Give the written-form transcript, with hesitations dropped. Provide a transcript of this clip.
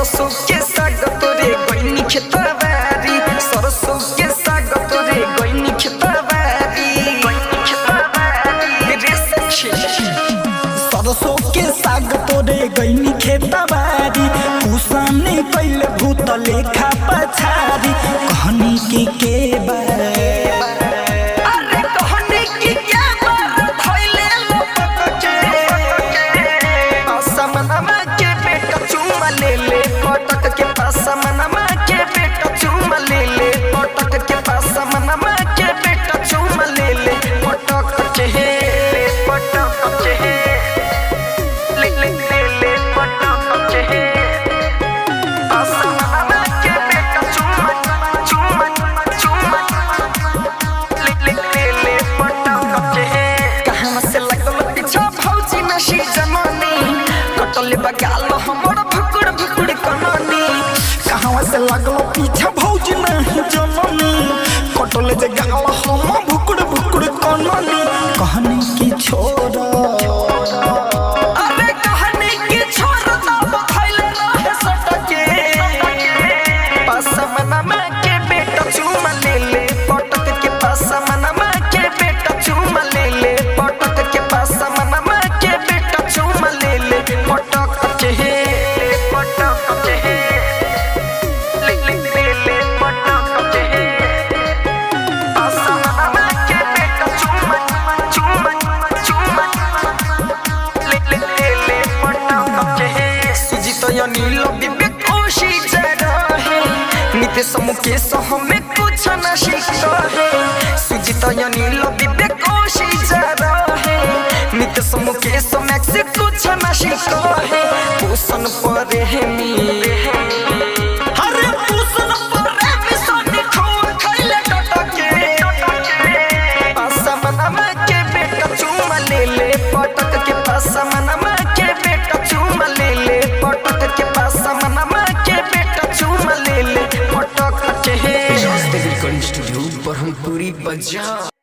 सरसों के साग तोरे गईनी खेतबारी सरसों के साग तोरे गईनी खेतबारी रे सखी सरसों के साग तोरे गईनी खेतबारी कुसानी कैले भूत लेखा पछारी कहनी के बगाल हमर भुकुड़ भुकुड़ कननी कहाँ से लगल पीछा भौजी नहीं जननी कटले जे गाल हम भुकुड़ भुकुड़ कननी कहनी की छोरा अरे कहनी की छोरा तब खैले रहे सटके पासमनमा के बेटा चुमा ले ले पटक के पासमनमा के बेटा चुमा ले ले पटक के पासमनमा के बेटा चुमा ले ले पटक नील विवेक खुशी जगह है नितेश मुकेश हमें कुछ न सीखता है सुजीत नील विवेक खुशी जगह है नितेश मुकेश मैक्स कुछ न सीखता है पोषण पर है मी हरे पोषण पर है मी सोनी खोल खैले टटके पासमनमा के बेटा चुमा ले ले पटक के पासमनमा के बेटा चुमा ले ले पटक के पासमनमा के बेटा चुमा ले ले पटक के स्टूडियो पर हम पूरी बजा।